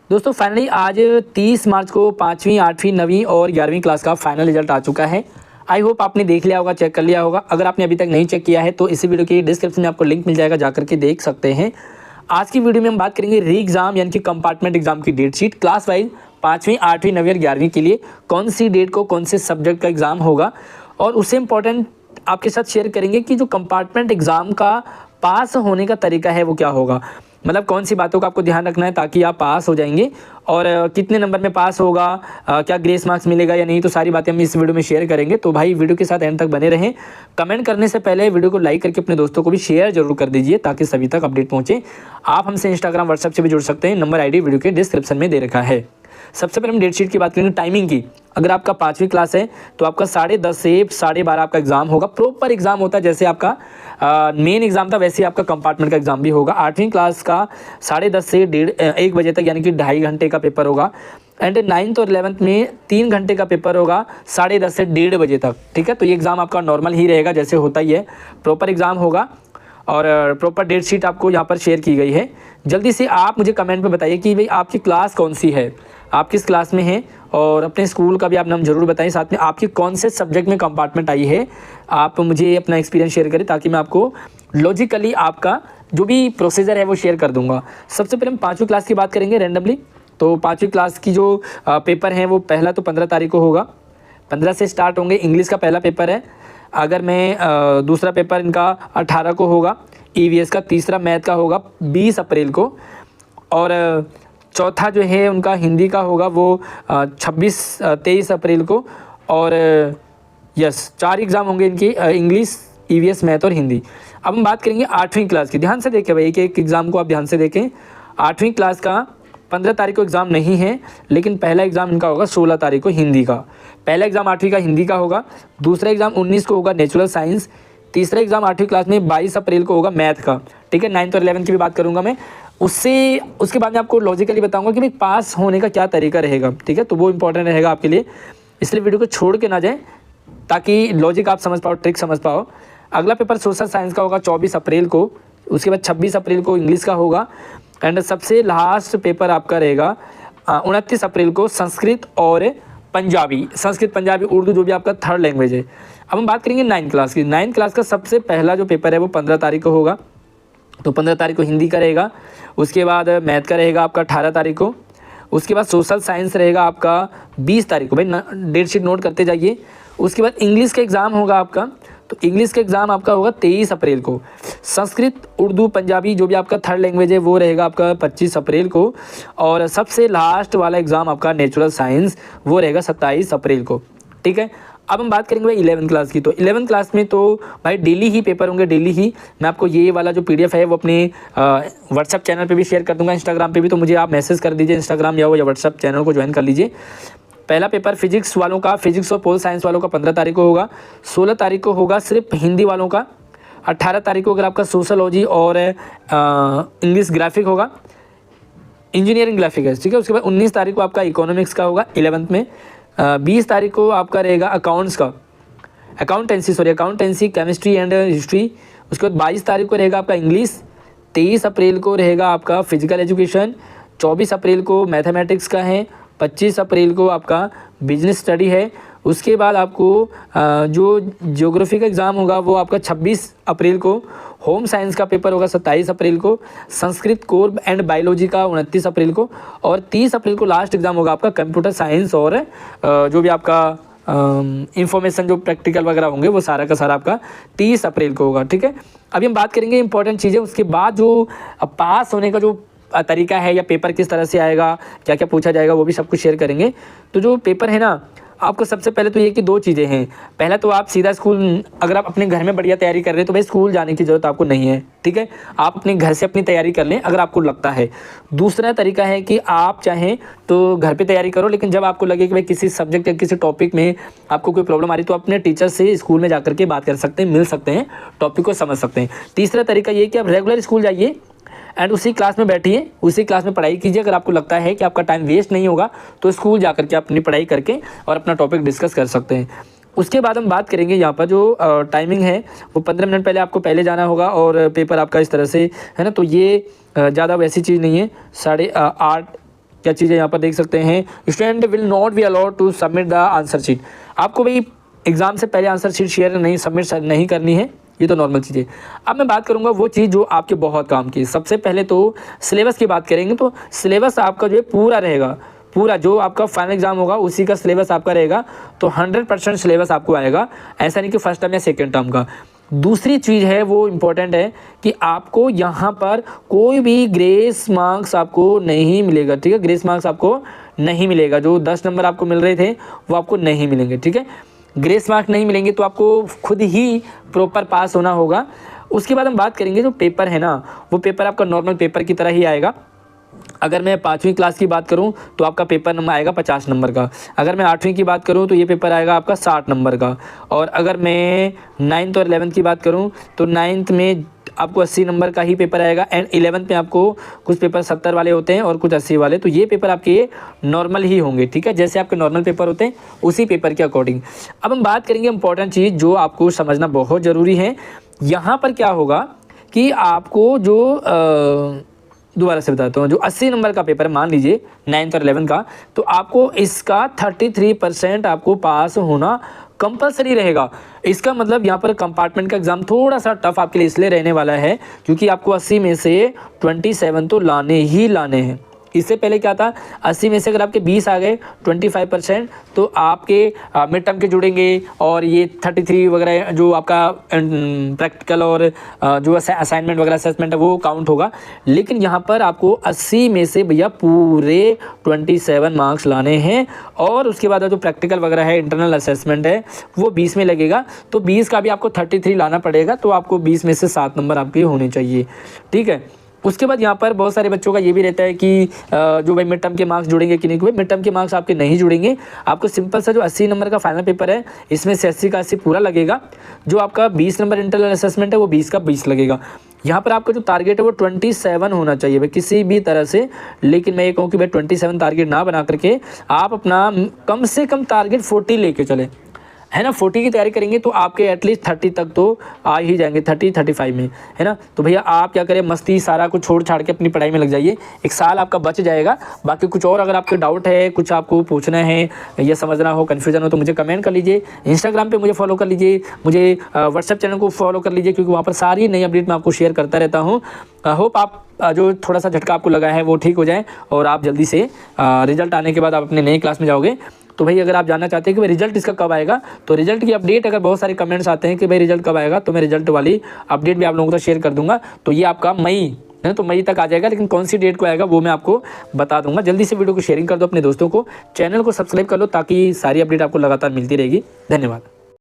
दोस्तों फाइनली आज 30 मार्च को 5वीं 8वीं 9वीं और 11वीं क्लास का फाइनल रिजल्ट आ चुका है। आई होप आपने देख लिया होगा, चेक कर लिया होगा। अगर आपने अभी तक नहीं चेक किया है तो इसी वीडियो की डिस्क्रिप्शन में आपको लिंक मिल जाएगा, जाकर के देख सकते हैं। आज की वीडियो में हम बात करेंगे री एग्जाम यानी कि कंपार्टमेंट एग्जाम की डेट शीट क्लास वाइज 5वीं 8वीं 9वीं और 11वीं के लिए कौन सी डेट को कौन से सब्जेक्ट का एग्जाम होगा, और उससे इंपॉर्टेंट आपके साथ शेयर करेंगे कि जो कंपार्टमेंट एग्जाम का पास होने का तरीका है वो क्या होगा। मतलब कौन सी बातों का आपको ध्यान रखना है ताकि आप पास हो जाएंगे, और कितने नंबर में पास होगा, क्या ग्रेस मार्क्स मिलेगा या नहीं, तो सारी बातें हम इस वीडियो में शेयर करेंगे। तो भाई वीडियो के साथ एंड तक बने रहें। कमेंट करने से पहले वीडियो को लाइक करके अपने दोस्तों को भी शेयर जरूर कर दीजिए ताकि सभी तक अपडेट पहुंचे। आप हमसे इंस्टाग्राम व्हाट्सएप से भी जुड़ सकते हैं, नंबर आईडी वीडियो के डिस्क्रिप्शन में दे रखा है। सबसे पहले हम डेट शीट की बात करेंगे टाइमिंग की। अगर आपका 5वीं क्लास है तो आपका 10:30 से 12:30 आपका एग्जाम होगा। प्रॉपर एग्जाम होता है, जैसे आपका मेन एग्जाम था वैसे ही आपका कंपार्टमेंट का एग्जाम भी होगा। 8वीं क्लास का 10:30 से 1 बजे तक यानी कि 2.5 घंटे का पेपर होगा। एंड 9th और 11th में 3 घंटे का पेपर होगा 10:30 से 1:30 बजे तक। ठीक है, तो ये एग्ज़ाम आपका नॉर्मल ही रहेगा जैसे होता ही है, प्रॉपर एग्जाम होगा। और प्रॉपर डेट शीट आपको यहाँ पर शेयर की गई है। जल्दी से आप मुझे कमेंट में बताइए कि भाई आपकी क्लास कौन सी है, आप किस क्लास में हैं, और अपने स्कूल का भी आप नाम जरूर बताएं। साथ में आपकी कौन से सब्जेक्ट में कंपार्टमेंट आई है, आप मुझे अपना एक्सपीरियंस शेयर करें ताकि मैं आपको लॉजिकली आपका जो भी प्रोसीजर है वो शेयर कर दूंगा। सबसे पहले हम 5वीं क्लास की बात करेंगे रैंडमली। तो 5वीं क्लास की जो पेपर हैं वो पहला तो 15 तारीख को होगा, 15 से स्टार्ट होंगे। इंग्लिश का पहला पेपर है। अगर मैं दूसरा पेपर इनका 18 को होगा, ईवीएस का। तीसरा मैथ का होगा 20 अप्रैल को, और चौथा जो है उनका हिंदी का होगा वो 23 अप्रैल को। और यस, 4 एग्ज़ाम होंगे इनकी, इंग्लिश, ईवीएस, मैथ और हिंदी। अब हम बात करेंगे 8वीं क्लास की। ध्यान से देखें भाई, एक एग्ज़ाम को आप ध्यान से देखें। 8वीं क्लास का 15 तारीख को एग्ज़ाम नहीं है, लेकिन पहला एग्ज़ाम इनका होगा 16 तारीख को हिंदी का। पहला एग्ज़ाम 8वीं का हिंदी का होगा। दूसरा एग्ज़ाम 19 को होगा नेचुरल साइंस। तीसरा एग्ज़ाम 8वीं क्लास में 22 अप्रैल को होगा मैथ का। ठीक है, 9th और 11th की भी बात करूंगा मैं। उसके बाद मैं आपको लॉजिकली बताऊंगा कि भाई पास होने का क्या तरीका रहेगा। ठीक है, तो वो इंपॉर्टेंट रहेगा आपके लिए, इसलिए वीडियो को छोड़ के ना जाएं ताकि लॉजिक आप समझ पाओ, ट्रिक समझ पाओ। अगला पेपर सोशल साइंस का होगा 24 अप्रैल को। उसके बाद 26 अप्रैल को इंग्लिश का होगा। एंड सबसे लास्ट पेपर आपका रहेगा 29 अप्रैल को संस्कृत और पंजाबी, संस्कृत पंजाबी उर्दू जो भी आपका थर्ड लैंग्वेज है। अब हम बात करेंगे 9th क्लास की। 9th क्लास का सबसे पहला जो पेपर है वो 15 तारीख को होगा। तो 15 तारीख को हिंदी का रहेगा। उसके बाद मैथ का रहेगा आपका 18 तारीख को। उसके बाद सोशल साइंस रहेगा आपका 20 तारीख को। भाई डेट शीट नोट करते जाइए। उसके बाद इंग्लिश का एग्ज़ाम होगा आपका, तो इंग्लिश का एग्ज़ाम आपका होगा 23 अप्रैल को। संस्कृत उर्दू पंजाबी जो भी आपका थर्ड लैंग्वेज है वो रहेगा आपका 25 अप्रैल को। और सबसे लास्ट वाला एग्ज़ाम आपका नेचुरल साइंस वो रहेगा 27 अप्रैल को। ठीक है, अब हम बात करेंगे भाई 11th क्लास की। तो 11th क्लास में तो भाई डेली ही पेपर होंगे, डेली ही। मैं आपको ये वाला जो PDF है वो अपने व्हाट्सअप चैनल पे भी शेयर कर दूंगा, इंस्टाग्राम पे भी। तो मुझे आप मैसेज कर दीजिए इंस्टाग्राम या व्हाट्सअप चैनल को ज्वाइन कर लीजिए। पहला पेपर फिजिक्स वालों का, फिजिक्स और पोल साइंस वालों का 15 तारीख को होगा। 16 तारीख को होगा सिर्फ हिंदी वालों का। 18 तारीख को अगर आपका सोशलॉजी और इंग्लिश ग्राफिक होगा, इंजीनियरिंग ग्राफिक है। ठीक है, उसके बाद 19 तारीख को आपका इकोनॉमिक्स का होगा 11th में। 20 तारीख को आपका रहेगा अकाउंट्स का, अकाउंटेंसी, केमिस्ट्री एंड हिस्ट्री। उसके बाद 22 तारीख को रहेगा आपका इंग्लिश। 23 अप्रैल को रहेगा आपका फिजिकल एजुकेशन। 24 अप्रैल को मैथमेटिक्स का है। 25 अप्रैल को आपका बिजनेस स्टडी है। उसके बाद आपको जो ज्योग्राफी का एग्ज़ाम होगा वो आपका 26 अप्रैल को। होम साइंस का पेपर होगा 27 अप्रैल को। संस्कृत कोर एंड बायोलॉजी का 29 अप्रैल को। और 30 अप्रैल को लास्ट एग्ज़ाम होगा आपका कंप्यूटर साइंस और जो भी आपका इंफॉर्मेशन जो प्रैक्टिकल वगैरह होंगे वो सारा का सारा आपका 30 अप्रैल को होगा। ठीक है, अभी हम बात करेंगे इंपॉर्टेंट चीज़ें। उसके बाद जो पास होने का जो तरीका है या पेपर किस तरह से आएगा, क्या क्या पूछा जाएगा, वो भी सब कुछ शेयर करेंगे। तो जो पेपर है ना, आपको सबसे पहले तो ये कि 2 चीज़ें हैं। पहला तो आप सीधा स्कूल, अगर आप अपने घर में बढ़िया तैयारी कर रहे हैं तो भाई स्कूल जाने की ज़रूरत आपको नहीं है। ठीक है, आप अपने घर से अपनी तैयारी कर लें अगर आपको लगता है। दूसरा तरीका है कि आप चाहें तो घर पे तैयारी करो, लेकिन जब आपको लगे कि भाई किसी सब्जेक्ट या किसी टॉपिक में आपको कोई प्रॉब्लम आ रही है तो अपने टीचर से स्कूल में जाकर के बात कर सकते हैं, मिल सकते हैं, टॉपिक को समझ सकते हैं। तीसरा तरीका ये कि आप रेगुलर स्कूल जाइए एंड उसी क्लास में बैठिए, उसी क्लास में पढ़ाई कीजिए। अगर आपको लगता है कि आपका टाइम वेस्ट नहीं होगा तो स्कूल जा करके अपनी पढ़ाई करके और अपना टॉपिक डिस्कस कर सकते हैं। उसके बाद हम बात करेंगे यहाँ पर जो टाइमिंग है वो 15 मिनट पहले आपको पहले जाना होगा और पेपर आपका इस तरह से है ना। तो ये ज़्यादा वैसी चीज़ नहीं है। 8:30 क्या चीज़ है यहाँ पर देख सकते हैं, student will not be allowed to submit the answer sheet. आपको भाई एग्जाम से पहले आंसर शीट शेयर नहीं सबमिट नहीं करनी है, ये तो नॉर्मल चीज़ है। अब मैं बात करूंगा वो चीज़ जो आपके बहुत काम की। सबसे पहले तो सिलेबस की बात करेंगे, तो सिलेबस आपका जो है पूरा रहेगा, पूरा जो आपका फाइनल एग्जाम होगा उसी का सिलेबस आपका रहेगा, तो 100% सिलेबस आपको आएगा, ऐसा नहीं कि फर्स्ट टर्म या सेकेंड टर्म का। दूसरी चीज़ है वो इम्पोर्टेंट है कि आपको यहाँ पर कोई भी ग्रेस मार्क्स आपको नहीं मिलेगा, ठीक है, ग्रेस मार्क्स आपको नहीं मिलेगा। जो 10 नंबर आपको मिल रहे थे वो आपको नहीं मिलेंगे, ठीक है, ग्रेस मार्क्स नहीं मिलेंगे, तो आपको खुद ही प्रॉपर पास होना होगा। उसके बाद हम बात करेंगे जो पेपर है ना, वो पेपर आपका नॉर्मल पेपर की तरह ही आएगा। अगर मैं 5वीं क्लास की बात करूं तो आपका पेपर नंबर आएगा 50 नंबर का। अगर मैं 8वीं की बात करूं तो ये पेपर आएगा आपका 60 नंबर का। और अगर मैं 9th और 11th की बात करूं तो 9th में आपको 80 नंबर का ही पेपर आएगा, एंड 11th में आपको कुछ पेपर 70 वाले होते हैं और कुछ 80 वाले। तो ये पेपर आपके नॉर्मल ही होंगे, ठीक है, जैसे आपके नॉर्मल पेपर होते हैं उसी पेपर के अकॉर्डिंग। अब हम बात करेंगे इंपॉर्टेंट चीज़ जो आपको समझना बहुत ज़रूरी है। यहाँ पर क्या होगा कि आपको जो दोबारा से बताता हूँ, जो 80 नंबर का पेपर मान लीजिए 9th और 11th का, तो आपको इसका 33% आपको पास होना कंपलसरी रहेगा। इसका मतलब यहाँ पर कंपार्टमेंट का एग्जाम थोड़ा सा टफ आपके लिए इसलिए रहने वाला है क्योंकि आपको 80 में से 27 तो लाने ही लाने हैं। इससे पहले क्या था, 80 में से अगर आपके 20 आ गए 25%, तो आपके मिड टर्म के जुड़ेंगे और ये 33 वगैरह जो आपका प्रैक्टिकल और जो असाइनमेंट वगैरह असेसमेंट है वो काउंट होगा। लेकिन यहाँ पर आपको 80 में से भैया पूरे 27 मार्क्स लाने हैं, और उसके बाद जो प्रैक्टिकल वगैरह है, इंटरनल असेसमेंट है, वो 20 में लगेगा, तो 20 का भी आपको 33 लाना पड़ेगा, तो आपको 20 में से 7 नंबर आपके होने चाहिए, ठीक है। उसके बाद यहाँ पर बहुत सारे बच्चों का ये भी रहता है कि जो भाई मिड टर्म के मार्क्स जुड़ेंगे कि नहीं। भाई मिड टर्म के मार्क्स आपके नहीं जुड़ेंगे, आपको सिंपल सा जो 80 नंबर का फाइनल पेपर है इसमें से 80 का 80 पूरा लगेगा। जो आपका 20 नंबर इंटरनल असेसमेंट है वो 20 का 20 लगेगा। यहाँ पर आपका जो टारगेट है वो 27 होना चाहिए भाई किसी भी तरह से। लेकिन मैं ये कहूँ कि भाई 27 टारगेट ना बना करके आप अपना कम से कम टारगेट 40 लेके चले, है ना। 40 की तैयारी करेंगे तो आपके एटलीस्ट 30 तक तो आ ही जाएंगे, 30-35 में, है ना। तो भैया आप क्या करें, मस्ती सारा कुछ छोड़ छाड़ के अपनी पढ़ाई में लग जाइए, एक साल आपका बच जाएगा। बाकी कुछ और अगर आपके डाउट है, कुछ आपको पूछना है या समझना हो, कन्फ्यूजन हो, तो मुझे कमेंट कर लीजिए। इंस्टाग्राम पे मुझे फॉलो कर लीजिए, मुझे व्हाट्सएप चैनल को फॉलो कर लीजिए, क्योंकि वहाँ पर सारी नई अपडेट मैं आपको शेयर करता रहता हूँ। होप आप जो थोड़ा सा झटका आपको लगा है वो ठीक हो जाए और आप जल्दी से रिजल्ट आने के बाद आप अपने नई क्लास में जाओगे। तो भाई अगर आप जानना चाहते हैं कि भाई रिजल्ट इसका कब आएगा, तो रिजल्ट की अपडेट अगर बहुत सारे कमेंट्स आते हैं कि भाई रिजल्ट कब आएगा, तो मैं रिजल्ट वाली अपडेट भी आप लोगों को शेयर कर दूंगा। तो ये आपका मई है, तो मई तक आ जाएगा, लेकिन कौन सी डेट को आएगा वो मैं आपको बता दूंगा। जल्दी से वीडियो को शेयरिंग कर दो अपने दोस्तों को, चैनल को सब्सक्राइब कर लो ताकि सारी अपडेट आपको लगातार मिलती रहेगी। धन्यवाद।